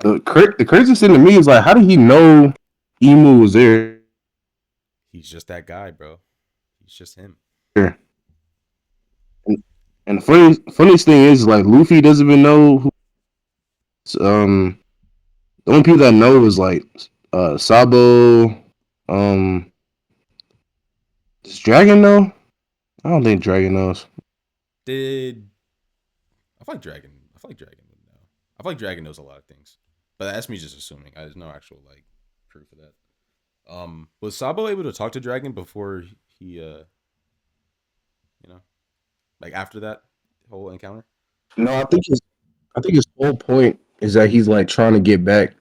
The craziest thing to me is like, how did he know Emu was there? He's just that guy, bro. He's just him. And, and the funniest thing is like Luffy doesn't even know who. The only people that know is like Sabo. Um, does Dragon know? I don't think Dragon knows. Did I feel like Dragon? I feel like Dragon would know. I feel like Dragon knows a lot of things, but that's me just assuming. There's no actual like proof of that. Was Sabo able to talk to Dragon before he, you know, like after that whole encounter? No, I think his whole point is that he's like trying to get back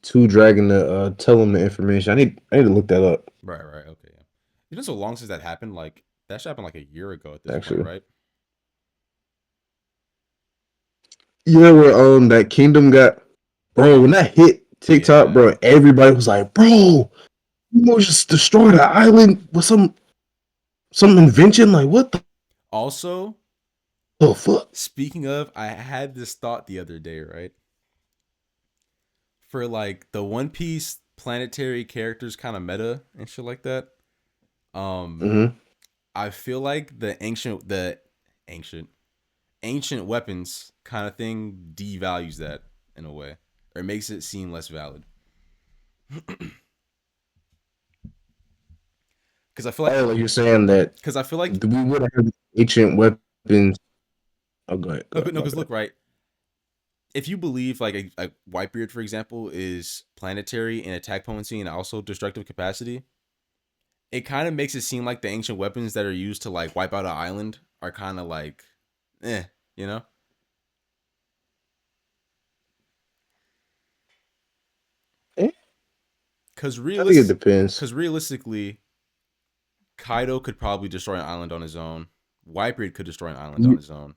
to Dragon to tell him the information. I need to look that up Right, right, okay, yeah. It's been so long since that happened. Like that should happen like a year ago at this point, actually. right? Yeah, where that kingdom got bro when that hit TikTok, Yeah. bro, everybody was like, bro, you just destroyed the island with some invention. Like what Also, the fuck? speaking of, I had this thought the other day, right? For like the One Piece planetary characters kind of meta and shit like that. Um, Mm-hmm. I feel like ancient ancient weapons kind of thing devalues that in a way, or makes it seem less valid. Because I feel like Oh, like you're saying that because I feel like we would have ancient weapons. Oh, no, go ahead, no, my because bad. look, right. If you believe like a Whitebeard, for example, is planetary in attack potency and also destructive capacity, it kind of makes it seem like the ancient weapons that are used to like wipe out an island are kind of like, eh, you know? Eh, Because I think it depends. realistically, Kaido could probably destroy an island on his own. Whitebeard could destroy an island on You- his own.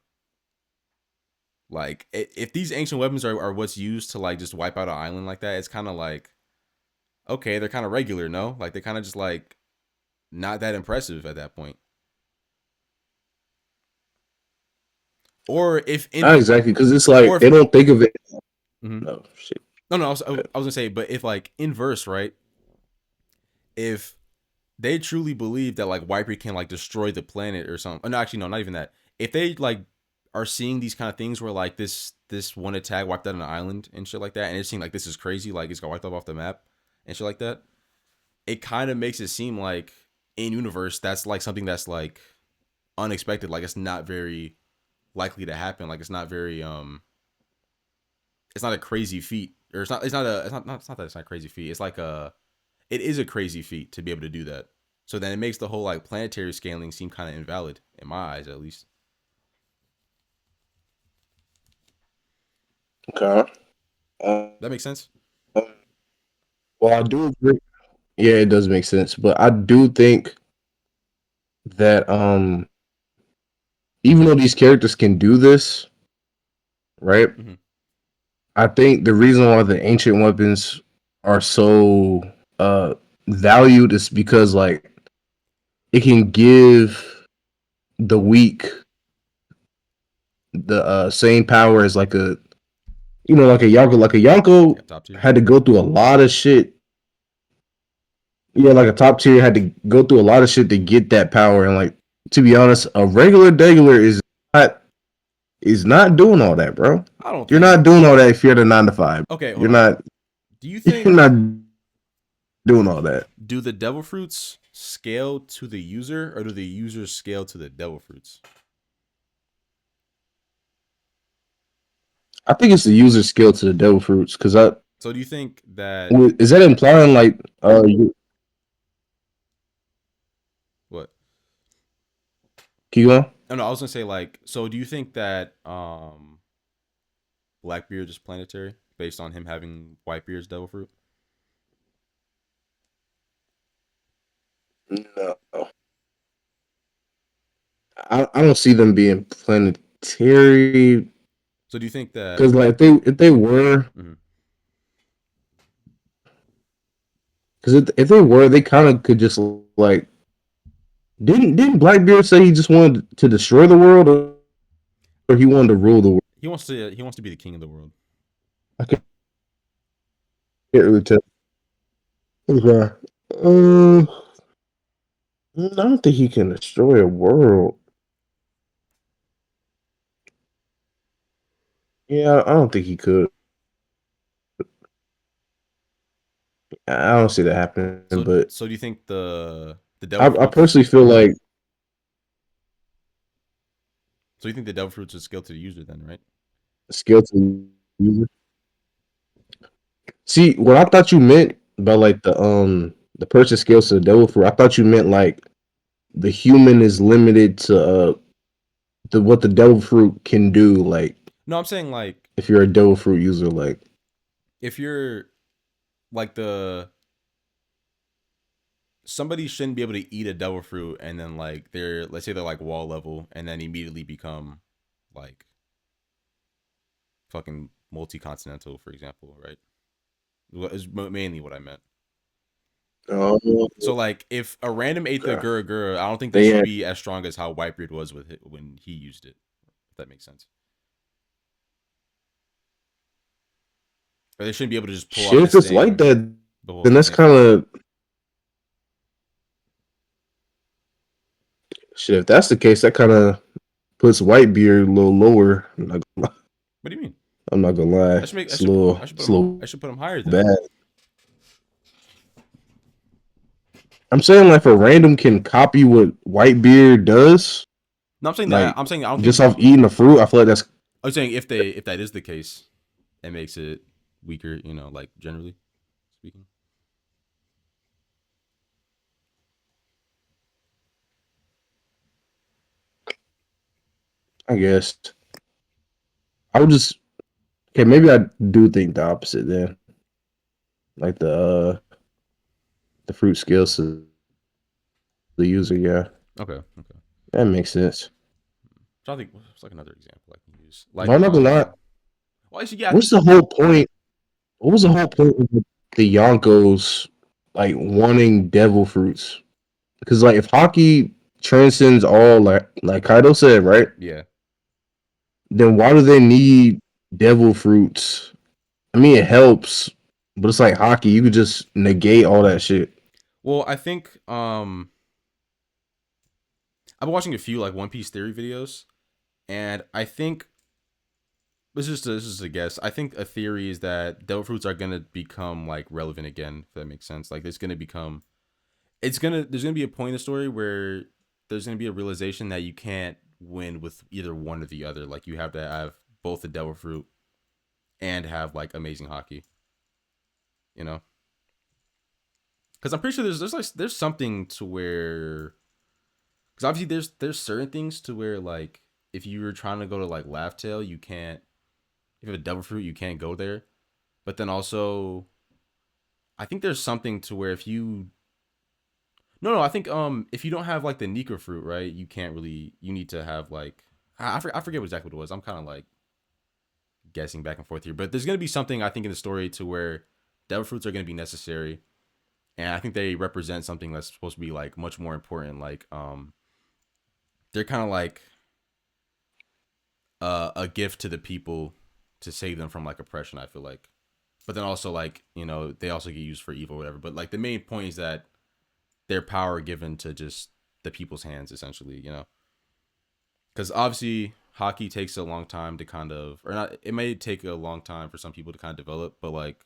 Like, if these ancient weapons are what's used to like just wipe out an island like that, it's kind of like, okay, they're kind of regular, no? Like they're kind of just like not that impressive at that point. Or if in Not exactly, because it's or like if they don't think of it. mhm. No shit. No, no, I was gonna say, but if like inverse, right? If they truly believe that like Wiper can like destroy the planet or something. No, actually, no, not even that. If they like are seeing these kind of things where like this one attack wiped out an island and shit like that, and it's seeing like this is crazy, like it's got wiped off the map and shit like that, it kind of makes it seem like in universe that's like something that's like unexpected, like it's not very likely to happen, like it's not very it's not a crazy feat, or it's not that it's not a crazy feat. It's like it is a crazy feat to be able to do that. So then it makes the whole like planetary scaling seem kind of invalid in my eyes, at least. Okay. Um, That makes sense. well, I do agree. Yeah, it does make sense, but I do think that even though these characters can do this, right? Mm-hmm. I think the reason why the ancient weapons are so valued is because like it can give the weak the same power as like a like a Yonko. Like a Yonko Yeah, top tier. had to go through a lot of shit. Yeah, like a top tier had to go through a lot of shit to get that power. And like to be honest, a regular degular not is not doing all that, bro. I don't You're think. not doing all that if you're at a 9 to 5. Okay, hold You're on. not Do you you're think not doing all that. do the devil fruits scale to the user, or do the users scale to the devil fruits? I think it's the user skill to the devil fruits because I So do you think that is that implying like what? keep going? Oh no, I was gonna say like. So do you think that Blackbeard is planetary based on him having Whitebeard's devil fruit? No, I don't see them being planetary So do you think that? because like if they were Mhm. because if they were they kind of could just like didn't Blackbeard say he just wanted to destroy the world or he wanted to rule the world? He wants to be the king of the world. I can't Can't really tell. Okay. Um, I don't think he can destroy a world. Yeah, I don't think he could. I don't see that happening. So But so do you think the devil I fruits? personally feel like So you think the devil fruits is skill to the user then, right? skill to user. See, what I thought you meant by like the person scales to the devil fruit, I thought you meant like the human is limited to the what the devil fruit can do. Like No, I'm saying like if you're a devil fruit user, like if you're like the somebody shouldn't be able to eat a devil fruit and then like they're let's say they're like wall level and then immediately become like fucking multi-continental, for example, right? Is mainly what I meant. oh, So like if a random ate the okay. Gura Gura, I don't think they They should had be as strong as how Whitebeard was with it when he used it. If that makes sense. Or they shouldn't be able to just pull off shit. the If it's like same that, the then the that's same kind stuff. of shit. If that's the case, that kind of puts Whitebeard a little lower. What do you mean? I'm not gonna lie. I should put It's a him little I should put him higher then. bad. I'm saying like if a random can copy what Whitebeard does, No, I'm saying that like I'm saying I don't think just off eating the fruit, I feel like that's I'm saying if that is the case, it makes it weaker, like generally speaking. I guess I would just okay. Maybe I do think the opposite then. Like the fruit skills to the user. Yeah, Okay, okay. that makes sense. So I think what's like another example I can use. No, I'm not gonna lie. Well actually yeah, I What's think the whole point? What was the whole point of the Yonkos like wanting devil fruits? Because like if hockey transcends all, like Kaido said, right? yeah. Then why do they need devil fruits? I mean, it helps, but it's like hockey. You could just negate all that shit. Well, I think I've been watching a few like One Piece theory videos, and I think this is a guess. I think a theory is that devil fruits are gonna become like relevant again. If that makes sense, like there's gonna be a point in the story where there's gonna be a realization that you can't win with either one or the other. Like you have to have both the devil fruit and have like amazing hockey. You know, because I'm pretty sure there's something to where because obviously there's certain things to where like if you were trying to go to like Laugh Tale, you can't. If you have a devil fruit, you can't go there. But then also, I think there's something to where if you no, I think if you don't have like the Nika fruit, right, you can't really. You need to have like I forget exactly what it was. I'm kind of like guessing back and forth here, but there's gonna be something I think in the story to where devil fruits are gonna be necessary, and I think they represent something that's supposed to be like much more important. Like they're kind of like a gift to the people to save them from like oppression. I feel like, but then also like they also get used for evil, or whatever. But like the main point is that their power given to just the people's hands, essentially. Because obviously hockey takes a long time to kind of, or not. It may take a long time for some people to kind of develop, but like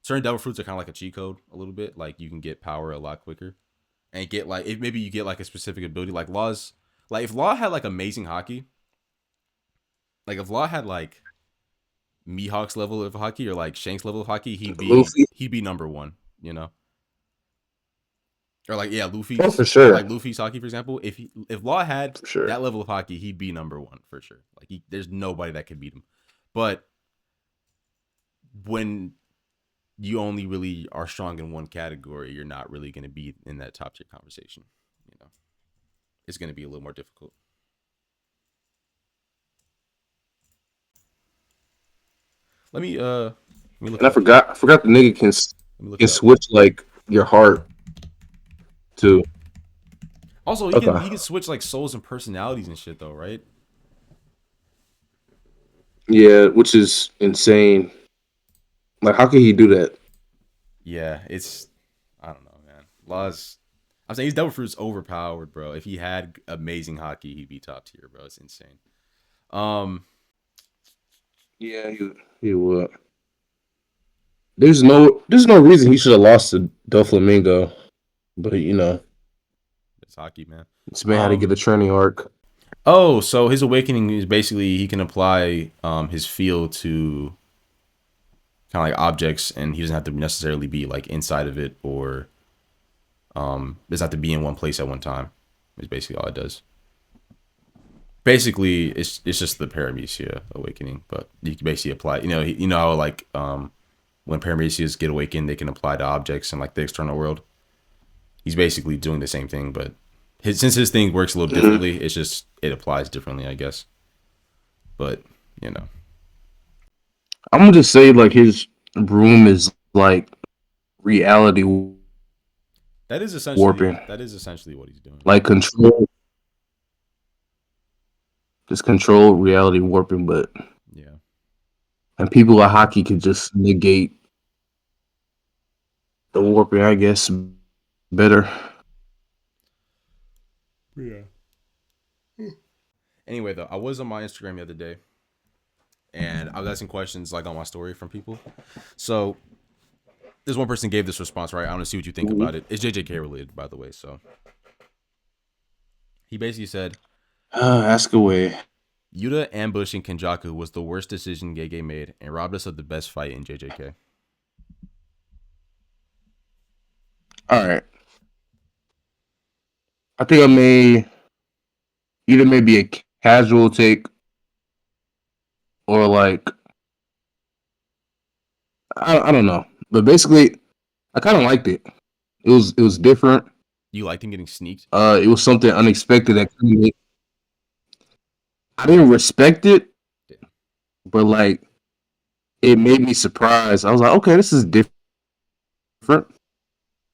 certain devil fruits are kind of like a cheat code a little bit. Like you can get power a lot quicker and get like if maybe you get like a specific ability like Law's. Like if Law had like amazing hockey, like if Law had like Mihawk's level of hockey or like Shank's level of hockey, Luffy, he'd be number one, you know? Or like yeah, oh for Luffy's sure, hockey, for example. If Law had for sure. that level of hockey, he'd be number one for sure. Like there's nobody that could beat him. But when you only really are strong in one category, you're not really going to be in that top tier conversation. You know, it's going to be a little more difficult. Let me look And it up. I forgot the nigga Let me look can it up. switch like your heart to Also, okay. he can switch like souls and personalities and shit though, right? Yeah, which is insane. Like, how can he do that? Yeah, it's I don't know, man. Laws. I'm saying he's Devil Fruit's overpowered, bro. If he had amazing hockey, he'd be top tier, bro. It's insane. Um, Yeah, he would. There's no reason he should have lost to Doflamingo, but it's hockey, man. this man had to get a Um, training arc. oh, so his awakening is basically he can apply his field to kind of like objects, and he doesn't have to necessarily be like inside of it or doesn't have to be in one place at one time. Is basically all it does. Basically, it's just the paramecia awakening, but you can basically apply. You know how like when paramecias get awakened, they can apply to objects in like the external world. He's basically doing the same thing, but since his thing works a little Mhm. differently, it's just it applies differently, I guess. But you know, I'm gonna just say like his room is like reality warping, that is essentially what he's doing. like just control reality warping, but Yeah. and people at hockey could just negate the warping, I guess, better. Yeah. Anyway, though, I was on my Instagram the other day, and I got some questions like on my story from people. So this one person gave this response, right? I want to see what you think Mhm. about it. It's JJK related, by the way. So he basically said Ask away. Yuta ambushing Kenjaku was the worst decision Gege made and robbed us of the best fight in JJK. All right, I think I may either maybe a casual take or like I don't know, but basically I kind of liked it. It was different. You liked him getting sneaked? It was something unexpected that I didn't respect it, Yeah. but like it made me surprised. I was like, okay, this is different.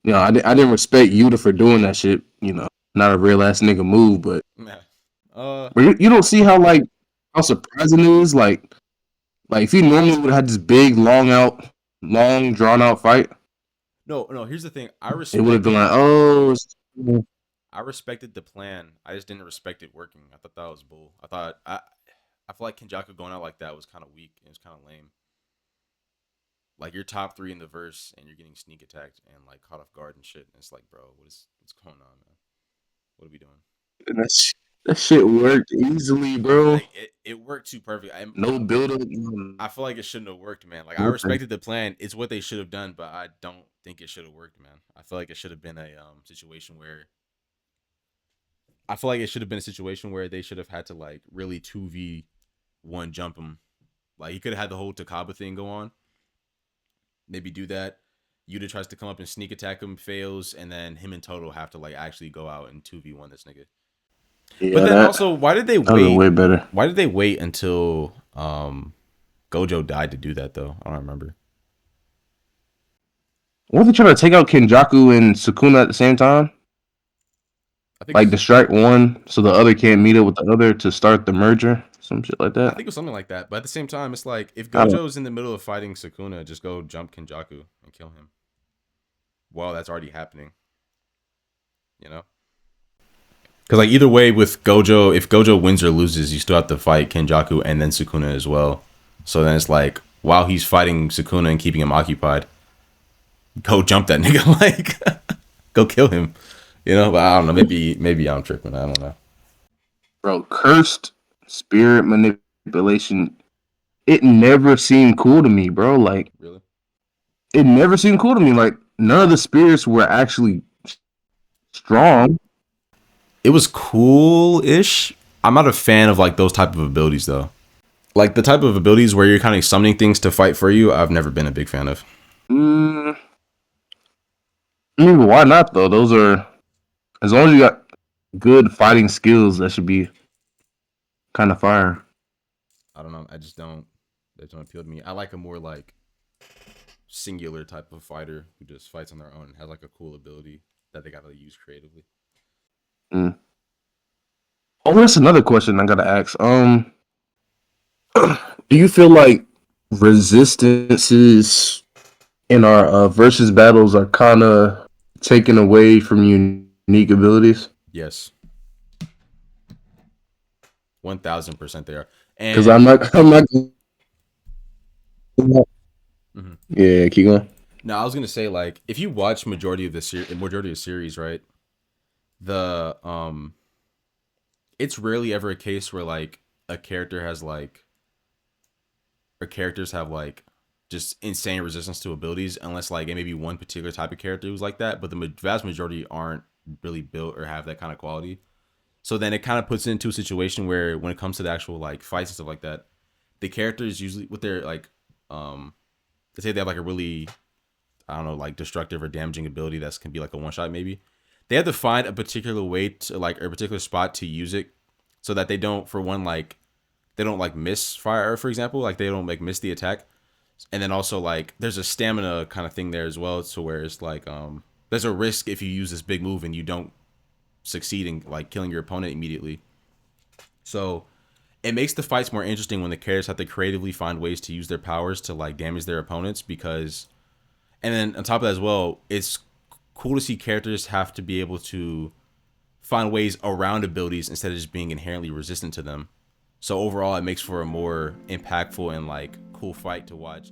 I didn't respect Yuta for doing that shit. Not a real ass nigga move, but Nah. Uh, you don't see how surprising it is. Like if you normally would have had this big, long drawn out fight, no, no. Here's the thing. it would have been like, oh, I respected the plan. I just didn't respect it working. I thought that was bull. I feel like Kenjaku going out like that was kind of weak. It was kind of lame. Like you're top three in the verse and you're getting sneak attacked and like caught off guard and shit. And it's like, bro, what's going on, man? What are we doing? that shit worked easily, bro. Like it worked too perfect. No build up, I feel like it shouldn't have worked, man. Like I nothing. respected the plan. It's what they should have done, but I don't think it should have worked, man. I feel like it should have been a situation where I feel like it should have been a situation where they should have had to like really 2v1 jump him. Like he could have had the whole Takaba thing go on. Maybe do that. Yuta tries to come up and sneak attack him, fails, and then him and Toto have to like actually go out and 2v1 this nigga. But Yeah, then that also, why did they that was wait? way better. Why did they wait until Gojo died to do that though? I don't remember. What they trying to take out Kenjaku and Sukuna at the same time? I think it Like was distract one so the other can't meet up with the other to start the merger, some shit like I that. think it was something like that. But at the same time, it's like if I don't. Gojo's in the middle of fighting Sukuna, just go jump Kenjaku and kill him. Well, that's already happening, you know? Because like either way with Gojo, if Gojo wins or loses, you still have to fight Kenjaku and then Sukuna as well. So then it's like while he's fighting Sukuna and keeping him occupied, go jump that nigga, like go kill him. You know, but I don't know. Maybe I'm tripping. I don't know. Bro, cursed spirit manipulation. It never seemed cool to me, bro. Like Really? it never seemed cool to me. Like none of the spirits were actually strong. It was cool ish. I'm not a fan of like those type of abilities though. Like the type of abilities where you're kind of summoning things to fight for you. I've never been a big fan of. Mm, I mean, why not though? Those are as long as you got good fighting skills, that should be kind of fire. I don't know. I just don't. They don't appeal to me. I like a more like singular type of fighter who just fights on their own and has like a cool ability that they gotta use creatively. Mm. Oh, that's another question I gotta ask. Do you feel like resistances in our versus battles are kind of taken away from unique abilities. Yes, 1000% they are. Because And I'm not. mhm. Yeah, keep going. Now I was gonna say like if you watch majority of series, right? The it's rarely ever a case where like a character has like or characters have like just insane resistance to abilities unless like it may be one particular type of character who's like that, but the vast majority aren't really built or have that kind of quality. So then it kind of puts it into a situation where when it comes to the actual like fights and stuff like that, the characters usually with their like they say they have like a really I don't know like destructive or damaging ability that can be like a one shot maybe. They have to find a particular way to like or a particular spot to use it so that they don't for one like they don't like miss fire for example like they don't like miss the attack, and then also like there's a stamina kind of thing there as well to where it's like there's a risk if you use this big move and you don't succeed in like killing your opponent immediately. So it makes the fights more interesting when the characters have to creatively find ways to use their powers to like damage their opponents because and then on top of that as well it's cool to see characters have to be able to find ways around abilities instead of just being inherently resistant to them. So overall it makes for a more impactful and like cool fight to watch.